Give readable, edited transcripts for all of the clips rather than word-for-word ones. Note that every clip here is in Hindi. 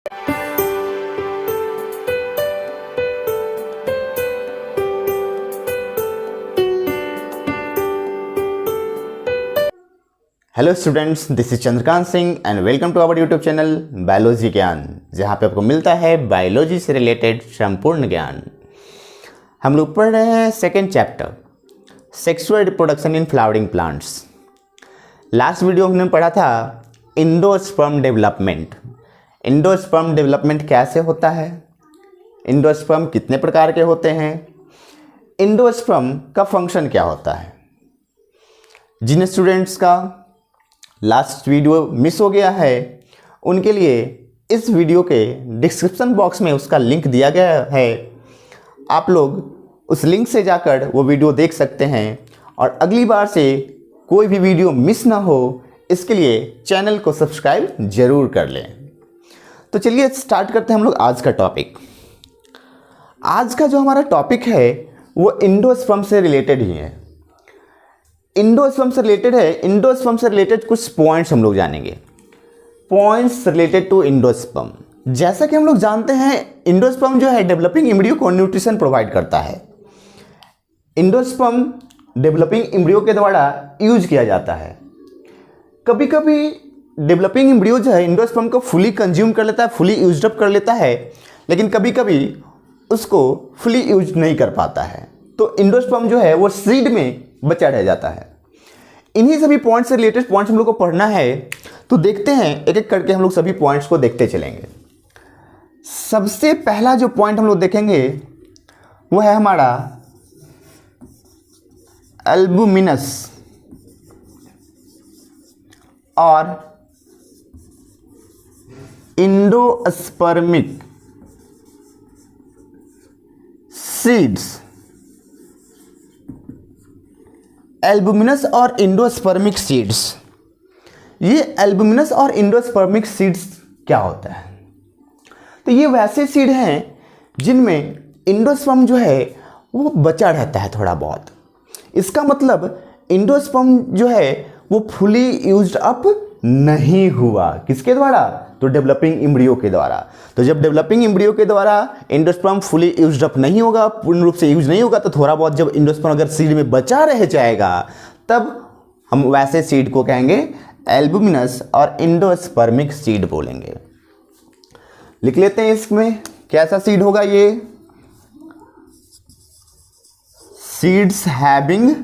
Hello students, this is Chandrakant Singh and welcome to our YouTube channel Biology Gyan, जहां पे आपको मिलता है बायोलॉजी से रिलेटेड संपूर्ण ज्ञान। हम लोग पढ़ रहे हैं second chapter, sexual reproduction in flowering plants. Last video हमने पढ़ा था एंडोस्पर्म डेवलपमेंट। एंडोस्पर्म डेवलपमेंट कैसे होता है, एंडोस्पर्म कितने प्रकार के होते हैं, एंडोस्पर्म का फंक्शन क्या होता है। जिन स्टूडेंट्स का लास्ट वीडियो मिस हो गया है उनके लिए इस वीडियो के डिस्क्रिप्शन बॉक्स में उसका लिंक दिया गया है। आप लोग उस लिंक से जाकर वो वीडियो देख सकते हैं और अगली बार से कोई भी वीडियो मिस ना हो इसके लिए चैनल को सब्सक्राइब जरूर कर लें। तो चलिए स्टार्ट करते हैं हम लोग आज का टॉपिक। आज का जो हमारा टॉपिक है वो एंडोस्पर्म से रिलेटेड ही है। एंडोस्पर्म से रिलेटेड है। एंडोस्पर्म से रिलेटेड कुछ पॉइंट्स हम लोग जानेंगे, पॉइंट्स रिलेटेड टू एंडोस्पर्म। जैसा कि हम लोग जानते हैं एंडोस्पर्म जो है डेवलपिंग एम्ब्रियो को न्यूट्रिशन प्रोवाइड करता है। एंडोस्पर्म डेवलपिंग एम्ब्रियो के द्वारा यूज किया जाता है। कभी कभी डेवलपिंग एम्ब्रियो जो है एंडोस्पर्म को फुली कंज्यूम कर लेता है, फुली यूज अप कर लेता है, लेकिन कभी कभी उसको फुली यूज नहीं कर पाता है, तो एंडोस्पर्म जो है वो सीड में बचा रह जाता है। इन्हीं सभी पॉइंट्स से रिलेटेड पॉइंट्स हम लोग को पढ़ना है, तो देखते हैं एक एक करके हम लोग सभी पॉइंट्स को देखते चलेंगे। सबसे पहला जो पॉइंट हम लोग देखेंगे वो है हमारा एल्बुमिनस और एंडोस्पर्मिक सीड्स। एल्बुमिनस और एंडोस्पर्मिक सीड्स, ये एल्बुमिनस और एंडोस्पर्मिक सीड्स क्या होता है? तो ये वैसे सीड हैं जिनमें एंडोस्पर्म जो है वो बचा रहता है थोड़ा बहुत। इसका मतलब एंडोस्पर्म जो है वो फुली यूज्ड अप नहीं हुआ। किसके द्वारा? तो डेवलपिंग एम्ब्रियो के द्वारा। तो जब डेवलपिंग एम्ब्रियो के द्वारा एंडोस्पर्म फुली यूज्ड अप नहीं होगा, पूर्ण रूप से यूज नहीं होगा, तो थोड़ा बहुत जब एंडोस्पर्म अगर सीड में बचा रह जाएगा तब हम वैसे सीड को कहेंगे एल्बुमिनस और एंडोस्पर्मिक सीड बोलेंगे। लिख लेते हैं इसमें कैसा सीड होगा ये। Seeds having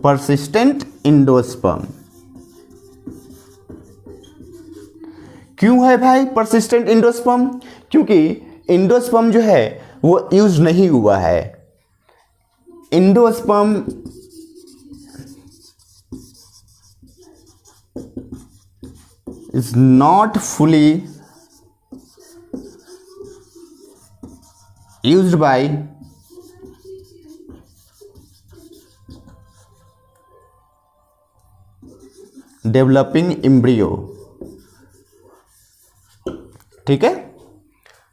persistent endosperm। क्यों है भाई persistent endosperm? क्योंकि एंडोस्पर्म जो है वो यूज नहीं हुआ है। Endosperm is not fully used by developing embryo. ठीक है,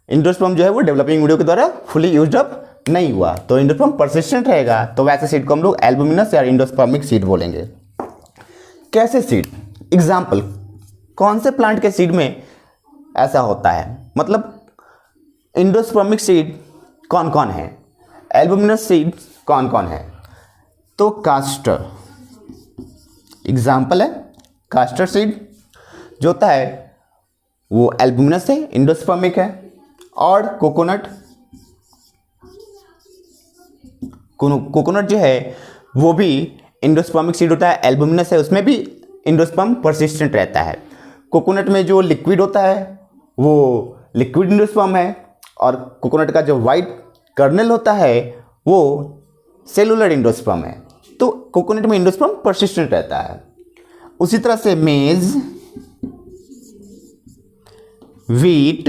एंडोस्पर्म जो है वो डेवलपिंग एम्ब्रियो के द्वारा फुली यूज्ड अप नहीं हुआ, तो एंडोस्पर्म परसिस्टेंट रहेगा, तो वैसे सीड को हम लोग एल्बुमिनस या एंडोस्पर्मिक सीड बोलेंगे। कैसे सीड? एग्जाम्पल, कौन से प्लांट के सीड में ऐसा होता है? मतलब एंडोस्पर्मिक सीड कौन कौन है, एल्बुमिनस सीड कौन कौन है? तो कास्टर एग्जाम्पल है। कास्टर सीड जो होता है वो एल्बुमिनस है, एंडोस्पर्मिक है। और कोकोनट, कोकोनट जो है वो भी एंडोस्पर्मिक सीड होता है, एल्बुमिनस है, उसमें भी एंडोस्पर्म परसिस्टेंट रहता है। कोकोनट में जो लिक्विड होता है वो लिक्विड एंडोस्पर्म है, और कोकोनट का जो वाइट कर्नल होता है वो सेलुलर एंडोस्पर्म है। तो कोकोनट में एंडोस्पर्म परसिस्टेंट रहता है। उसी तरह से मेज, व्हीट,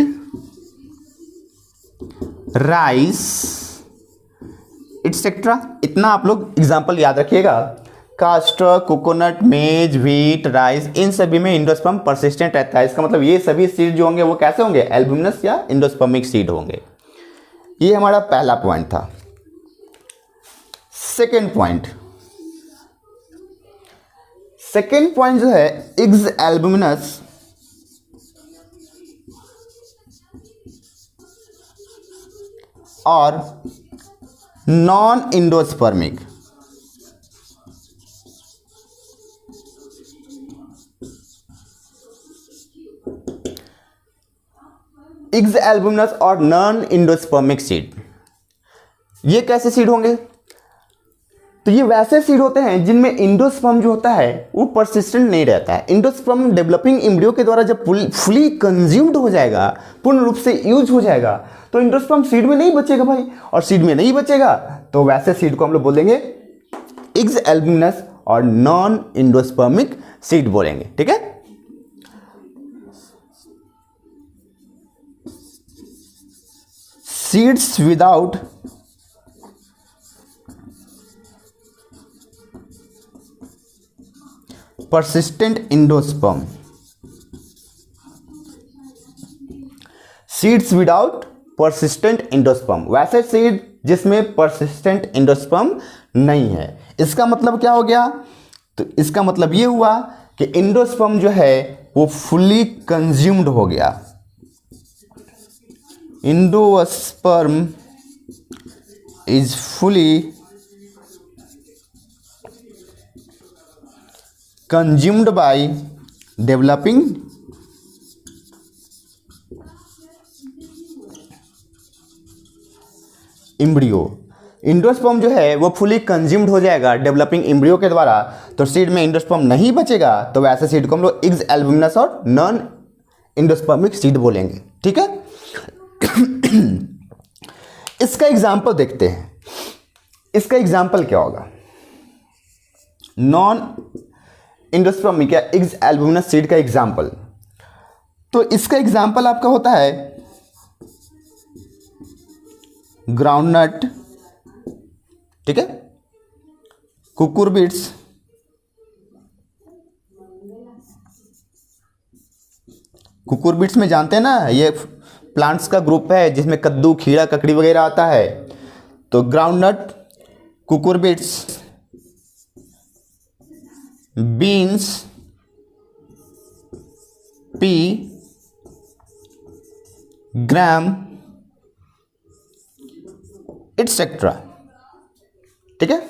राइस एटसेट्रा, इतना आप लोग एग्जाम्पल याद रखिएगा। कास्टर, कोकोनट, मेज, व्हीट, राइस, इन सभी में एंडोस्पर्म परसिस्टेंट रहता है। इसका मतलब ये सभी सीड जो होंगे वो कैसे होंगे? एल्बुमिनस या एंडोस्पर्मिक सीड होंगे। ये हमारा पहला पॉइंट था। सेकेंड पॉइंट, सेकेंड पॉइंट जो है इग्स एल्बुमिनस और नॉन इंडोस्पर्मिक। इग्स एल्बुमिनस और नॉन इंडोस्पर्मिक सीड, ये कैसे सीड होंगे? तो ये वैसे सीड होते हैं जिनमें इंडोस्पर्म जो होता है वो परसिस्टेंट नहीं रहता है। इंडोस्पर्म डेवलपिंग एम्ब्रियो के द्वारा जब फुली कंज्यूम्ड हो जाएगा, पूर्ण रूप से यूज हो जाएगा, तो इंडोस्पर्म सीड में नहीं बचेगा भाई, और सीड में नहीं बचेगा तो वैसे सीड को हम लोग बोल देंगे इग्स एल्बुमिनस और नॉन इंडोस्पर्मिक सीड बोलेंगे। ठीक है, seeds without persistent endosperm, seeds without persistent endosperm, वैसे सीड जिसमें persistent endosperm नहीं है। इसका मतलब क्या हो गया? तो इसका मतलब ये हुआ कि एंडोस्पर्म जो है वो फुली कंज्यूम्ड हो गया। Endosperm is fully consumed by developing embryo। Endosperm जो है वो फुली कंज्यूम्ड हो जाएगा डेवलपिंग एम्ब्रियो के द्वारा, तो सीड में इंडोस्पर्म नहीं बचेगा, तो वैसे सीड को हम लोग इग्स एल्बुमिनस और नॉन इंडोस्पर्मिक सीड बोलेंगे। ठीक है, इसका एग्जांपल देखते हैं। इसका एग्जांपल क्या होगा? नॉन इंडोस्पर्मिक या इग्स एल्बुमिनस सीड का एग्जाम्पल, तो इसका एग्जाम्पल आपका होता है ग्राउंडनट, ठीक है, कुकुरबिट्स, कुकुरबिट्स में जानते हैं ना, ये प्लांट्स का ग्रुप है जिसमें कद्दू, खीरा, ककड़ी वगैरह आता है। तो groundnut, cucurbits, beans, pea, gram, etcetera. ठीक है,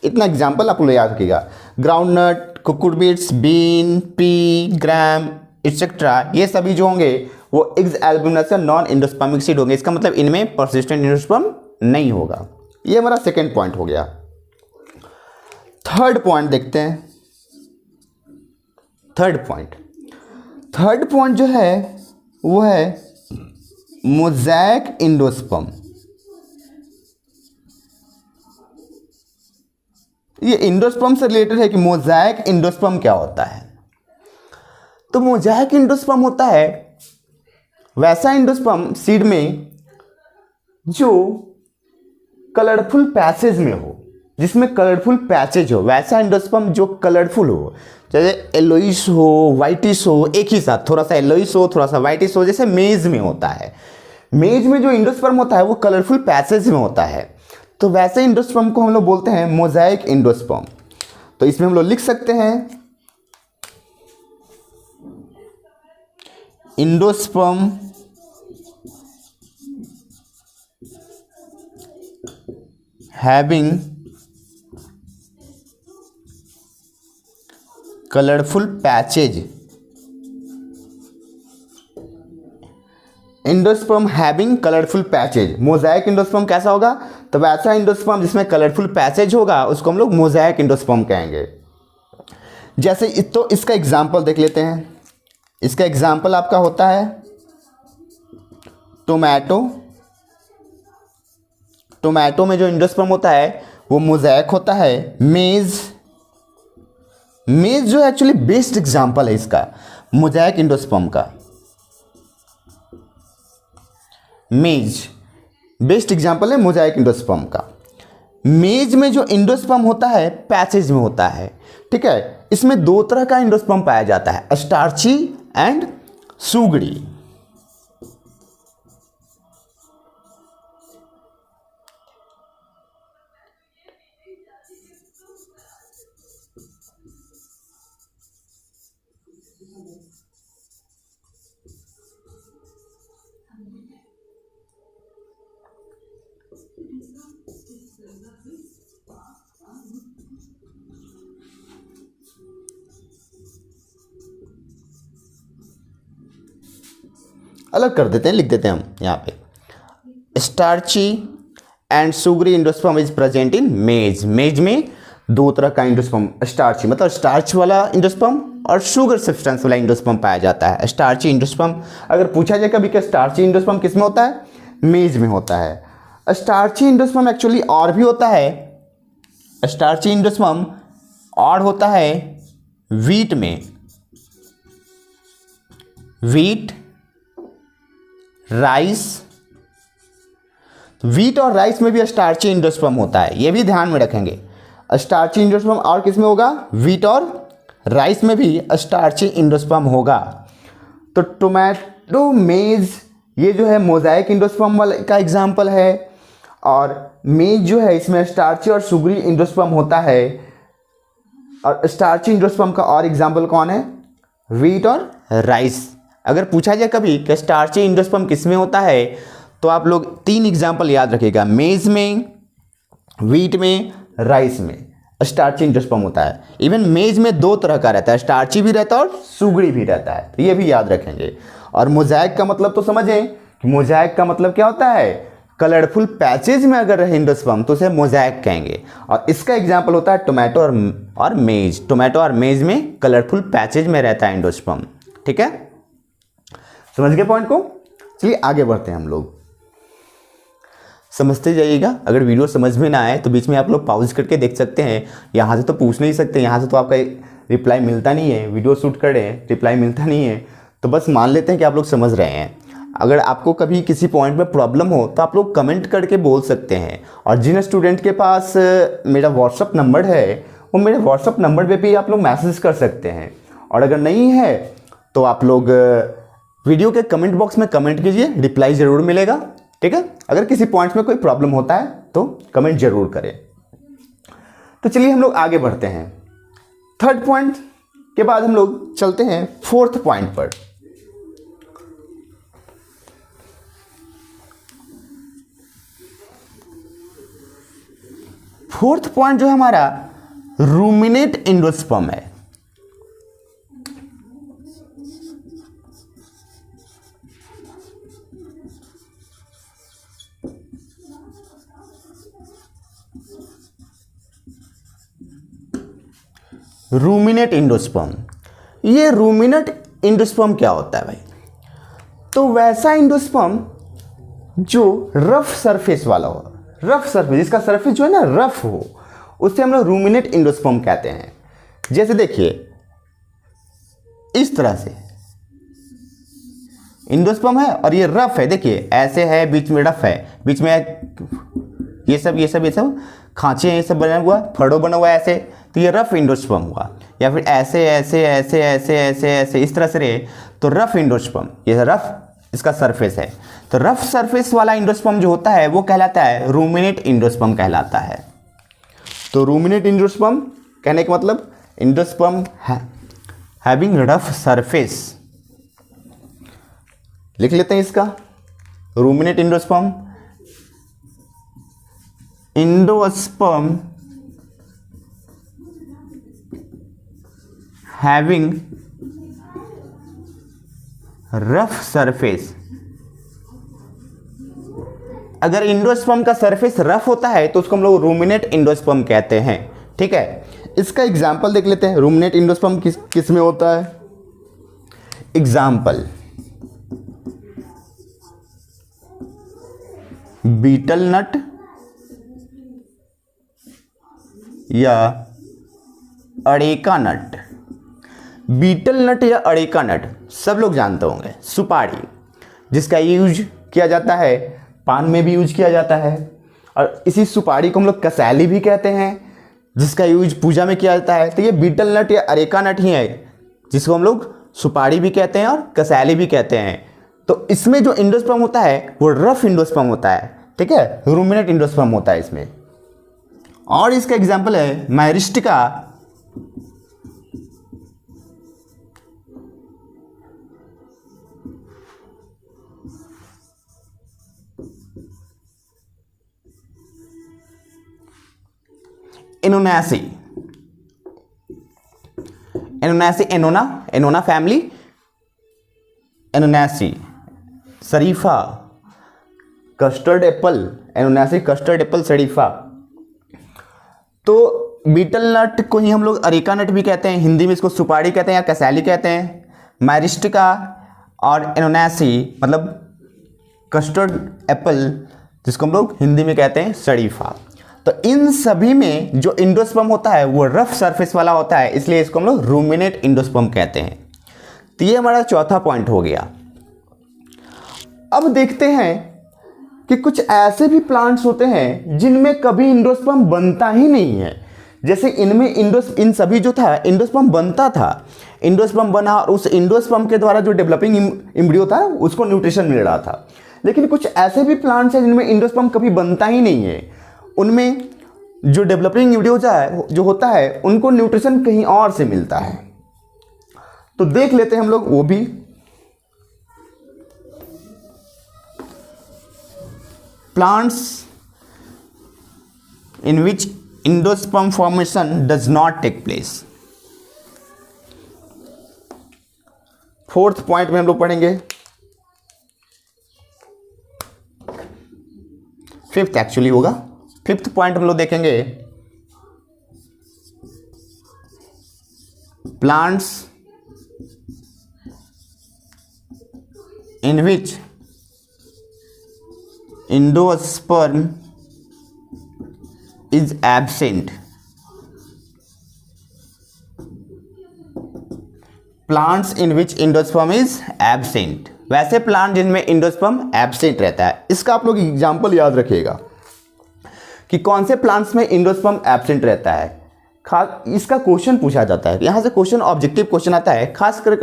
इतना एग्जाम्पल आप लोग याद रखिएगा। Groundnut, cucurbits, bean, pea, gram, etcetera, ये सभी जो होंगे वो इग्स एल्बुमिनस या नॉन इंडोस्पर्मिक सीड होंगे। इसका मतलब इनमें परसिस्टेंट इंडोस्पर्म नहीं होगा। ये हमारा सेकेंड पॉइंट हो गया। थर्ड पॉइंट देखते हैं। थर्ड पॉइंट जो है वो है मोज़ेक इंडोस्पर्म। ये इंडोस्पर्म से रिलेटेड है कि मोज़ेक इंडोस्पर्म क्या होता है। तो मोज़ेक इंडोस्पर्म होता है वैसा इंडोस्पर्म सीड में जो कलरफुल पैसेज में हो, जिसमें कलरफुल पैचेज हो, वैसा इंडोस्पर्म जो कलरफुल हो, जैसे येलोइश हो, वाइटिश हो, एक ही साथ, थोड़ा सा येलोइश हो, थोड़ा सा वाइटिश हो, जैसे मेज में होता है। मेज में जो इंडोस्पर्म होता है वो कलरफुल पैसेज में होता है, तो वैसे इंडोस्पर्म को हम लोग बोलते हैं मोज़ेक इंडोस्पर्म। तो इसमें हम लोग लिख सकते हैं endosperm having colourful patches, endosperm having colourful patches. Mosaic endosperm कैसा होगा? तो वैसा इंडोस्पर्म जिसमें कलरफुल पैचेज होगा उसको हम लोग मोज़ेक इंडोस्पर्म कहेंगे। जैसे तो इसका एग्जाम्पल देख लेते हैं। इसका एग्जाम्पल आपका होता है टोमेटो। टोमेटो में जो इंडोस्पर्म होता है वो मोज़ेक होता है। मेज, मेज जो एक्चुअली बेस्ट एग्जाम्पल है इसका, मोज़ेक इंडोस्पर्म का। मेज बेस्ट एग्जाम्पल है मोज़ेक इंडोस्पर्म का। मेज में जो इंडोस्पर्म होता है पैचेज में होता है। ठीक है, इसमें दो तरह का इंडोस्पर्म पाया जाता है, स्टार्ची एंड सुगड़ी। अलग कर देते हैं, लिख देते हैं हम यहाँ पे। Starchy and sugary endosperm is present in maize. Maize में दो तरह का इंडोस्पर्म, स्टार्ची मतलब स्टार्च वाला इंडोस्पर्म और शुगर सब्सटेंस वाला इंडोस्पर्म पाया जाता है। स्टार्ची इंडोस्पर्म अगर पूछा जाए कभी कि स्टार्ची इंडोस्पर्म किस में होता है, मेज में होता है। स्टार्ची इंडोस्पर्म एक्चुअली और भी होता है, स्टार्ची इंडोस्पर्म और होता है वीट में, वीट, राइस। वीट और राइस में भी स्टार्ची इंडोस्पर्म होता है, ये भी ध्यान में रखेंगे। स्टार्ची इंडोस्पर्म और किस में होगा, वीट और राइस में भी स्टार्ची इंडोस्पर्म होगा। तो टोमेटो, मेज ये जो है मोज़ाइक इंडोस्पर्म वाला का एग्जाम्पल है, और मेज जो है इसमें स्टार्ची और सुगरी इंडोस्पर्म होता है। और स्टार्ची इंडोस्पर्म का और एग्जाम्पल कौन है, वीट और राइस। अगर पूछा जाए कभी कि स्टार्ची इंडोस्पर्म किस में होता है, तो आप लोग 3 एग्जाम्पल याद रखिएगा, मेज में, वीट में, राइस में स्टार्ची इंडोस्पर्म होता है। इवन मेज में 2 तरह का रहता है, स्टार्ची भी रहता है और सुगड़ी भी रहता है, तो ये भी याद रखेंगे। और मोज़ाइक का मतलब तो समझें कि मोज़ाइक का मतलब क्या होता है, कलरफुल पैचेज में अगर रहे इंडोस्पर्म तो उसे मोज़ाइक कहेंगे। और इसका एग्जाम्पल होता है टोमेटो और मेज। टोमेटो और मेज में कलरफुल पैचेज में रहता है इंडोस्पर्म। ठीक है, समझ गए पॉइंट को। चलिए आगे बढ़ते हैं हम लोग, समझते जाइएगा। अगर वीडियो समझ में ना आए तो बीच में आप लोग पॉज करके देख सकते हैं। यहाँ से तो पूछ नहीं सकते, यहाँ से तो आपका रिप्लाई मिलता नहीं है, वीडियो शूट कर रहे हैं रिप्लाई मिलता नहीं है, तो बस मान लेते हैं कि आप लोग समझ रहे हैं। अगर आपको कभी किसी पॉइंट में प्रॉब्लम हो तो आप लोग कमेंट करके बोल सकते हैं। और जिन स्टूडेंट के पास मेरा व्हाट्सअप नंबर है वो मेरे व्हाट्सअप नंबर पे भी आप लोग मैसेज कर सकते हैं। और अगर नहीं है तो आप लोग वीडियो के कमेंट बॉक्स में कमेंट कीजिए, रिप्लाई ज़रूर मिलेगा। ठीक है, अगर किसी पॉइंट में कोई प्रॉब्लम होता है तो कमेंट जरूर करें। तो चलिए हम लोग आगे बढ़ते हैं। 3rd पॉइंट के बाद हम लोग चलते हैं 4th पॉइंट पर। 4th पॉइंट जो है हमारा रूमिनेट एंडोस्पर्म है। रूमिनेट एंडोस्पर्म, ये रूमिनेट एंडोस्पर्म क्या होता है भाई, तो वैसा एंडोस्पर्म जो रफ सरफेस वाला हो, रफ सरफेस, जिसका सरफेस जो है ना रफ हो, उससे हम लोग रूमिनेट एंडोस्पर्म कहते हैं। जैसे देखिए इस तरह से एंडोस्पर्म है और ये रफ है, देखिए ऐसे है, बीच में रफ है, बीच में ये सब खांचे हैं, ये सब बना हुआ, फड़ो बना हुआ है ऐसे, तो ये रफ एंडोस्पर्म हुआ। या फिर ऐसे ऐसे ऐसे ऐसे ऐसे ऐसे इस तरह से रहे तो रफ एंडोस्पर्म, ये रफ इसका सरफेस है। तो रफ सरफेस वाला एंडोस्पर्म जो होता है वो कहलाता है रूमिनेट एंडोस्पर्म कहलाता है। तो रूमिनेट एंडोस्पर्म कहने का मतलब एंडोस्पर्म हैविंग रफ सरफेस, लिख लेते हैं इसका। Ruminate endosperm, endosperm having rough surface. अगर एंडोस्पर्म का सरफेस रफ होता है तो उसको हम लोग रूमिनेट एंडोस्पर्म कहते हैं। ठीक है, इसका एग्जाम्पल देख लेते हैं। रूमिनेट एंडोस्पर्म किस में होता है। एग्जाम्पल, बीटल नट या अरेका नट। बीटल नट या अरेका नट सब लोग जानते होंगे, सुपारी जिसका यूज किया जाता है, पान में भी यूज किया जाता है। और इसी सुपारी को हम लोग कसैली भी कहते हैं, जिसका यूज पूजा में किया जाता है। तो ये बीटल नट या अरेका नट ही है जिसको हम लोग सुपारी भी कहते हैं और कसैली भी कहते हैं। तो इसमें जो एंडोस्पर्म होता है वो रफ एंडोस्पर्म होता है। ठीक है, रूमिनेट एंडोस्पर्म होता है इसमें। और इसका एग्जाम्पल है मायरिस्टिका, एनोनासी, एनोनासी, एनोना, एनोना फैमिली, एनोनासी, शरीफा, कस्टर्ड एप्पल, एनोनासी कस्टर्ड एप्पल शरीफा। तो बीटल नट को ही हम लोग अरेका नट भी कहते हैं, हिंदी में इसको सुपारी कहते हैं या कैसाली कहते हैं। मैरिस्टिका और एनोनासी मतलब कस्टर्ड एप्पल, जिसको हम लोग हिंदी में कहते हैं शरीफा। तो इन सभी में जो इंडोस्पर्म होता है वो रफ सरफेस वाला होता है, इसलिए इसको हम लोग रूमिनेट इंडोस्पर्म कहते हैं। तो ये हमारा चौथा पॉइंट हो गया। अब देखते हैं कि कुछ ऐसे भी प्लांट्स होते हैं जिनमें कभी इंडोस्पर्म बनता ही नहीं है। जैसे इनमें इन सभी जो था इंडोस्पर्म बनता था, इंडोस्पर्म बना और उस इंडोस्पर्म के द्वारा जो डेवलपिंग इम्ब्रियो था उसको न्यूट्रिशन मिल रहा था। लेकिन कुछ ऐसे भी प्लांट्स हैं जिनमें इंडोस्पर्म कभी बनता ही नहीं है, उनमें जो डेवलपिंग इम्ब्रियो जो होता है उनको न्यूट्रिशन कहीं और से मिलता है। तो देख लेते हैं हम लोग वो भी। Plants in which endosperm formation does not take place. Fourth point में हम लोग पढ़ेंगे, फिफ्थ एक्चुअली होगा। फिफ्थ पॉइंट हम लोग देखेंगे, plants in which endosperm is absent. Plants in which endosperm is absent, वैसे प्लांट जिनमें इंडोस्पर्म एब्सेंट रहता है। इसका आप लोग एग्जाम्पल याद रखिएगा कि कौन से प्लांट्स में इंडोस्पर्म एब्सेंट रहता है। इसका क्वेश्चन पूछा जाता है, यहाँ से क्वेश्चन ऑब्जेक्टिव क्वेश्चन आता है, खास कर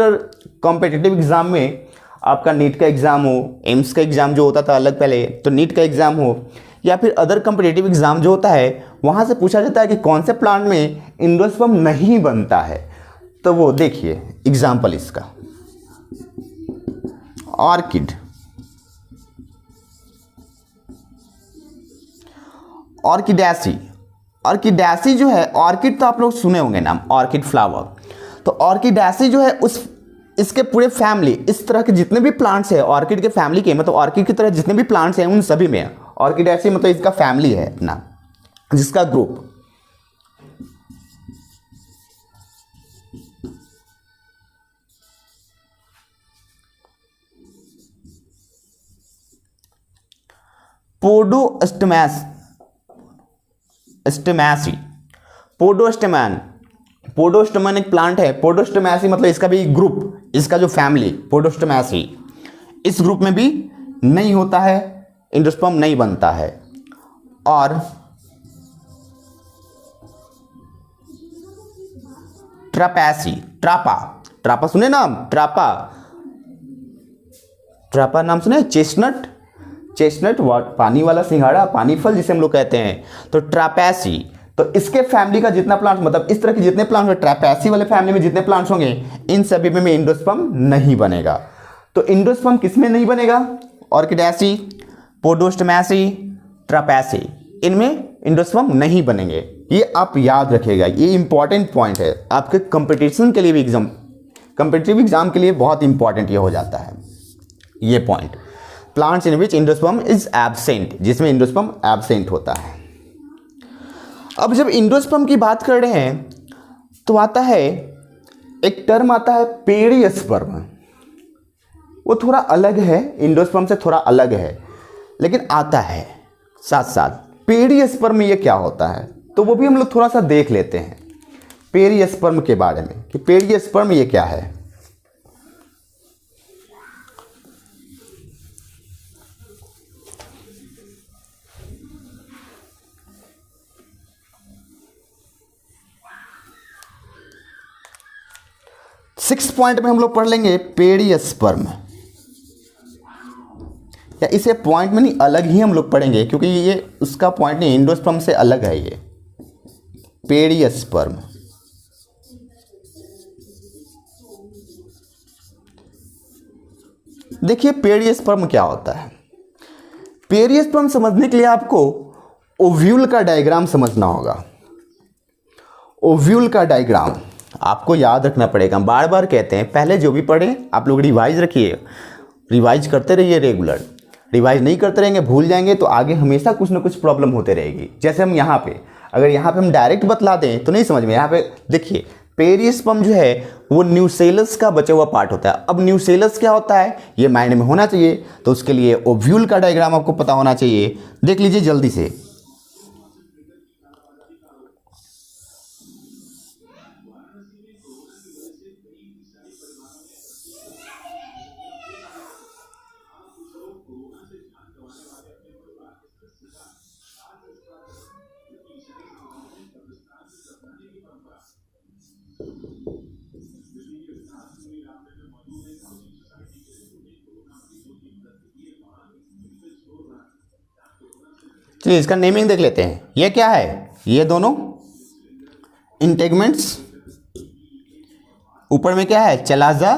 कॉम्पिटिटिव एग्जाम में। आपका नीट का एग्जाम हो, एम्स का एग्जाम जो होता था अलग पहले, तो नीट का एग्जाम हो या फिर अदर कॉम्पिटिटिव एग्जाम जो होता है, वहाँ से पूछा जाता है कि कौन से प्लांट में इंडोस्पर्म नहीं बनता है। तो वो देखिए एग्जाम्पल इसका, ऑर्किड, ऑर्किडेसी। ऑर्किडेसी जो है, ऑर्किड तो आप लोग सुने होंगे नाम, ऑर्किड फ्लावर। तो ऑर्किडेसी जो है इसके पूरे फैमिली, इस तरह के जितने भी प्लांट्स है ऑर्किड के फैमिली के, मतलब ऑर्किड की तरह जितने भी प्लांट्स हैं उन सभी में ऑर्किडेसी मतलब इसका फैमिली है ना, जिसका ग्रुप पोडोस्टेमेसी। पोडोस्टेमन एक प्लांट है, पोडोस्टेमेसी मतलब इसका भी ग्रुप, इसका जो फैमिली पोडोस्टेमेसी, इस ग्रुप में भी नहीं होता है, इंडोस्पर्म नहीं बनता है। और ट्रापेसी, ट्रापा सुने नाम, ट्रापा नाम सुने, चेस्टनट पानी वाला सिंघाड़ा, पानी फल जिसे हम लोग कहते हैं। तो ट्रापेसी, तो इसके फैमिली का जितना प्लांट, मतलब इस तरह के जितने प्लांट होंगे, ट्रापेसी वाले फैमिली में जितने प्लांट्स होंगे, इन सभी में इंडोस्पर्म नहीं बनेगा। तो इंडोस्पर्म किसमें नहीं बनेगा? ऑर्किडेसी, पोडोस्टेमेसी, ट्रापेसी, इनमें इंडोस्पर्म नहीं बनेंगे। ये आप याद रखिएगा, ये इंपॉर्टेंट पॉइंट है आपके कंपटीशन के लिए भी, कंपिटिटिव एग्जाम के लिए बहुत इंपॉर्टेंट ये हो जाता है ये point. Plants in which endosperm is absent, जिसमें इंडोस्पर्म एब्सेंट होता है। अब जब इंडोस्पर्म की बात कर रहे हैं तो आता है एक टर्म आता है पेरियस्पर्म। वो थोड़ा अलग है, इंडोस्पर्म से थोड़ा अलग है, लेकिन आता है साथ साथ। पेरियस्पर्म ये क्या होता है, तो वो भी हम लोग थोड़ा सा देख लेते हैं पेरियस्पर्म के बारे में कि पेरियस्पर्म ये क्या है। सिक्स पॉइंट में हम लोग पढ़ लेंगे पेरियस्पर्म, या इसे पॉइंट में नहीं अलग ही हम लोग पढ़ेंगे, क्योंकि ये उसका पॉइंट नहीं, इंडोस्पर्म से अलग है ये पेरियस्पर्म। देखिए पेरियस्पर्म क्या होता है। पेरियस्पर्म समझने के लिए आपको ओव्यूल का डायग्राम समझना होगा। ओव्यूल का डायग्राम आपको याद रखना पड़ेगा, बार बार कहते हैं, पहले जो भी पढ़े आप लोग रिवाइज रखिए, रिवाइज करते रहिए रेगुलर। रिवाइज नहीं करते रहेंगे, भूल जाएंगे, तो आगे हमेशा कुछ ना कुछ प्रॉब्लम होते रहेगी। जैसे हम यहाँ पे, अगर यहाँ पे हम डायरेक्ट बतला दें तो नहीं समझ में। यहाँ पे देखिए पेरिस्पर्म जो है वो न्यूसेलस का बचा हुआ पार्ट होता है। अब न्यूसेलस क्या होता है ये माइंड में होना चाहिए, तो उसके लिए ओव्यूल का डायग्राम आपको पता होना चाहिए। देख लीजिए जल्दी से। चलिए इसका नेमिंग देख लेते हैं। ये क्या है, ये दोनों इंटेगमेंट्स, ऊपर में क्या है चलाजा,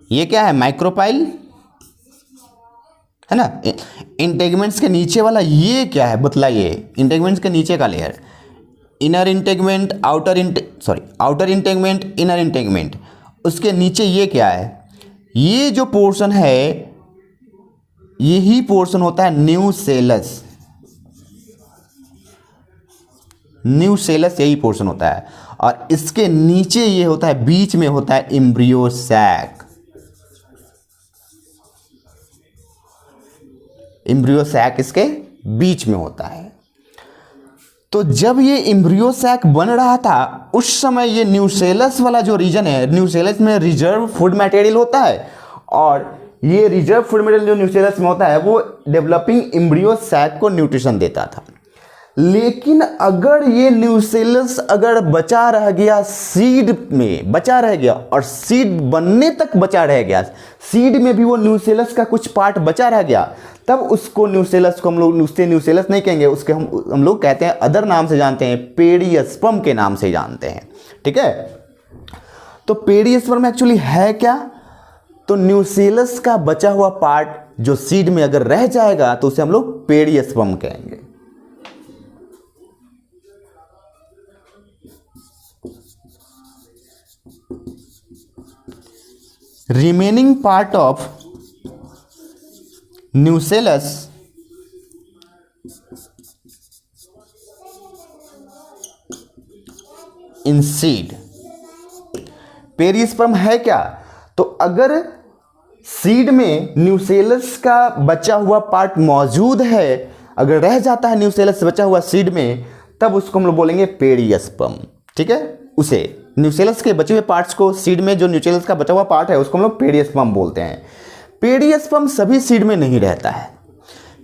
ये क्या है माइक्रोपाइल, है ना। इंटेगमेंट्स के नीचे वाला ये क्या है बतलाइए, इंटेगमेंट्स के नीचे का layer, inner integument, outer integument, inner integument. उसके नीचे ये क्या है, ये जो पोर्शन है यही पोर्शन होता है न्यूसेलस। न्यूसेलस यही पोर्शन होता है, और इसके नीचे ये होता है, बीच में होता है एम्ब्रियो सैक। एम्ब्रियो सैक इसके बीच में होता है। तो जब ये एम्ब्रियो सैक बन रहा था उस समय ये न्यूसेलस वाला जो रीजन है, न्यूसेलस में रिजर्व फूड मटेरियल होता है, और ये रिजर्व फूड मटेरियल जो न्यूसेलस में होता है वो डेवलपिंग एम्ब्रियो सैक को न्यूट्रिशन देता था। लेकिन अगर ये न्यूसेलस अगर बचा रह गया, सीड में बचा रह गया और सीड बनने तक बचा रह गया, सीड में भी वो न्यूसेलस का कुछ पार्ट बचा रह गया, तब उसको न्यूसेलस को हम लोग उससे न्यूसेलस नहीं कहेंगे, उसके हम लोग कहते हैं अदर नाम से जानते हैं, पेरियस्पर्म के नाम से जानते हैं। ठीक है, तो पेरियस्पर्म एक्चुअली है क्या, तो न्यूसेलस का बचा हुआ पार्ट जो सीड में अगर रह जाएगा तो उसे हम लोग पेरियस्पर्म कहेंगे। Remaining part of nucellus in seed, perisperm है क्या, तो अगर सीड में न्यूसेलस का बचा हुआ पार्ट मौजूद है, अगर रह जाता है न्यूसेलस से बचा हुआ सीड में, तब उसको हम लोग बोलेंगे पेरियस्पर्म। ठीक है, उसे न्यूसेलस के बचे हुए पार्ट्स को, सीड में जो न्यूसेलस का बचा हुआ पार्ट है उसको हम लोग पेरियस्पर्म बोलते हैं। पेरियस्पर्म सभी सीड में नहीं रहता है।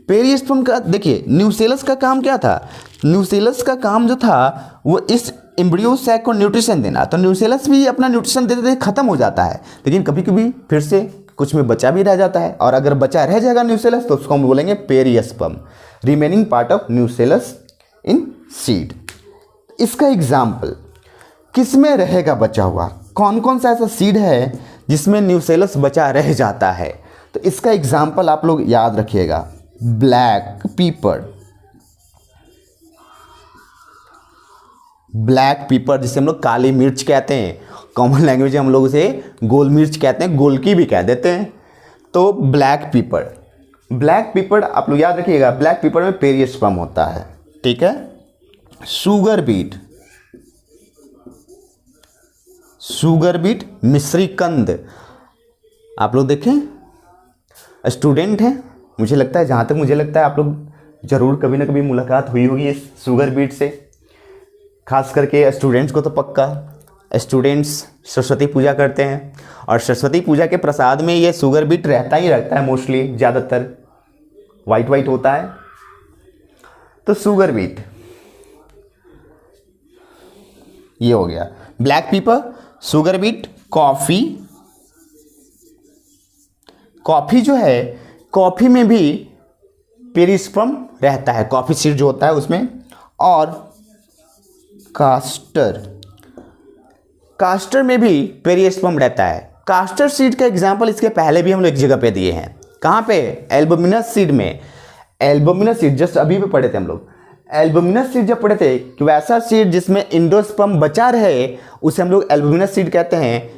पेरियस्पर्म का देखिए, न्यूसेलस का काम क्या था, न्यूसेलस का काम जो था वो इस एम्ब्रियो सैक को न्यूट्रिशन देना, तो न्यूसेलस भी अपना न्यूट्रिशन देते देते खत्म हो जाता है, लेकिन कभी कभी फिर से कुछ में बचा भी रह जाता है, और अगर बचा रह जाएगा न्यूसेलस तो उसको हम बोलेंगे perisperm, remaining part of nucellus in seed. इसका एग्जाम्पल किस में रहेगा बचा हुआ, कौन कौन सा ऐसा सीड है जिसमें न्यूसेलस बचा रह जाता है, तो इसका एग्जाम्पल आप लोग याद रखिएगा, ब्लैक पीपर। ब्लैक पीपर जिसे हम लोग काली मिर्च कहते हैं, कॉमन लैंग्वेज में हम लोग उसे गोल मिर्च कहते हैं, गोलकी भी कह देते हैं। तो ब्लैक पीपर, ब्लैक पीपर आप लोग याद रखिएगा, ब्लैक पीपर में पेरियस्पर्म होता है। ठीक है, शुगर बीट, शुगर बीट मिश्री कंद, आप लोग देखें स्टूडेंट हैं, मुझे लगता है, जहाँ तक मुझे लगता है आप लोग ज़रूर कभी ना कभी मुलाकात हुई होगी इस शुगर बीट से, खास करके स्टूडेंट्स को तो पक्का। स्टूडेंट्स सरस्वती पूजा करते हैं और सरस्वती पूजा के प्रसाद में ये शुगर बीट रहता ही रहता है, मोस्टली ज़्यादातर वाइट वाइट होता है। तो शुगर बीट ये हो गया, ब्लैक पीपर, शुगर बीट, कॉफ़ी। कॉफ़ी जो है, कॉफ़ी में भी पेरिस्पर्म रहता है, कॉफ़ी सीड जो होता है उसमें, और कास्टर, कास्टर में भी पेरियस्पर्म रहता है। कास्टर सीड का एग्जांपल इसके पहले भी हम लोग एक जगह पे दिए हैं, कहाँ पे, एल्बुमिनस सीड में। एल्बुमिनस सीड जस्ट अभी भी पढ़े थे हम लोग, एल्बुमिनस सीड जब पढ़े थे कि वैसा सीड जिसमें इंडोस्पर्म बचा रहे उसे हम लोग एल्बुमिनस सीड कहते हैं।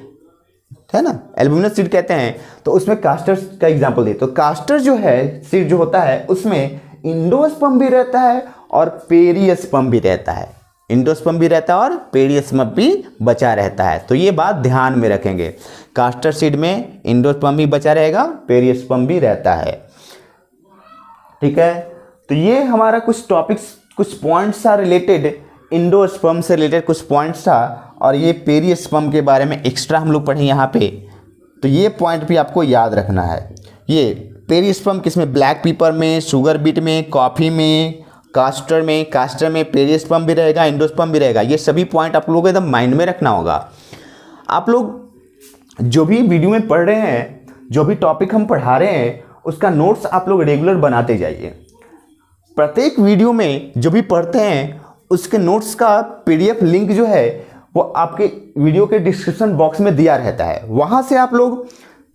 है ना, एल्ब्यूमिनस सीड कहते हैं। तो उसमें कास्टर का एग्जांपल दे, तो कास्टर जो है सीड जो होता है उसमें इंडोस्पर्म भी रहता है और पेरियस्पर्म भी रहता है। इंडोस्पर्म भी रहता है और पेरियस्पर्म भी बचा रहता है। तो ये बात ध्यान में रखेंगे, कास्टर सीड में इंडोस्पर्म भी बचा रहेगा, पेरियस्पर्म भी रहता है। ठीक है, तो ये हमारा कुछ टॉपिक्स, कुछ पॉइंट्स था रिलेटेड, इंडोस्पर्म से रिलेटेड कुछ पॉइंट्स था, और ये पेरियस्पर्म के बारे में एक्स्ट्रा हम लोग पढ़े यहाँ पे। तो ये पॉइंट भी आपको याद रखना है। ये पेरियस्पर्म किसमें, ब्लैक पेपर में, शुगर बीट में, कॉफ़ी में, कास्टर में पेरियस्पर्म भी रहेगा, इंडोस्पर्म भी रहेगा। ये सभी पॉइंट आप लोगों को एकदम माइंड में रखना होगा। आप लोग जो भी वीडियो में पढ़ रहे हैं, जो भी टॉपिक हम पढ़ा रहे हैं, उसका नोट्स आप लोग रेगुलर बनाते जाइए। प्रत्येक वीडियो में जो भी पढ़ते हैं उसके नोट्स का पीडीएफ लिंक जो है वो आपके वीडियो के डिस्क्रिप्शन बॉक्स में दिया रहता है। वहाँ से आप लोग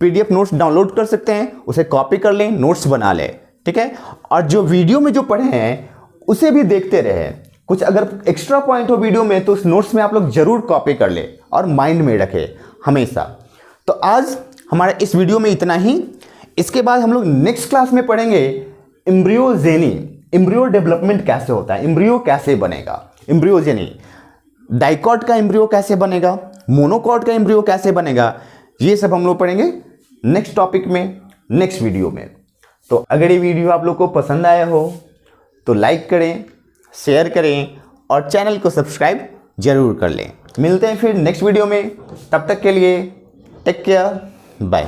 पीडीएफ नोट्स डाउनलोड कर सकते हैं, उसे कॉपी कर लें, नोट्स बना लें। ठीक है, और जो वीडियो में जो पढ़े हैं उसे भी देखते रहे। कुछ अगर एक्स्ट्रा पॉइंट हो वीडियो में तो उस नोट्स में आप लोग जरूर कॉपी कर ले और माइंड में रखें हमेशा। तो आज हमारा इस वीडियो में इतना ही। इसके बाद हम लोग नेक्स्ट क्लास में पढ़ेंगे एम्ब्रियोजेनी, एम्ब्रियो डेवलपमेंट कैसे होता है, एम्ब्रियो कैसे बनेगा, एम्ब्रियोजेनी, डाइकॉट का एम्ब्रियो कैसे बनेगा, मोनोकॉट का एम्ब्रियो कैसे बनेगा, ये सब हम लोग पढ़ेंगे नेक्स्ट टॉपिक में, नेक्स्ट वीडियो में। तो अगर ये वीडियो आप लोग को पसंद आया हो तो लाइक करें, शेयर करें और चैनल को सब्सक्राइब जरूर कर लें। मिलते हैं फिर नेक्स्ट वीडियो में, तब तक के लिए टेक केयर, बाय।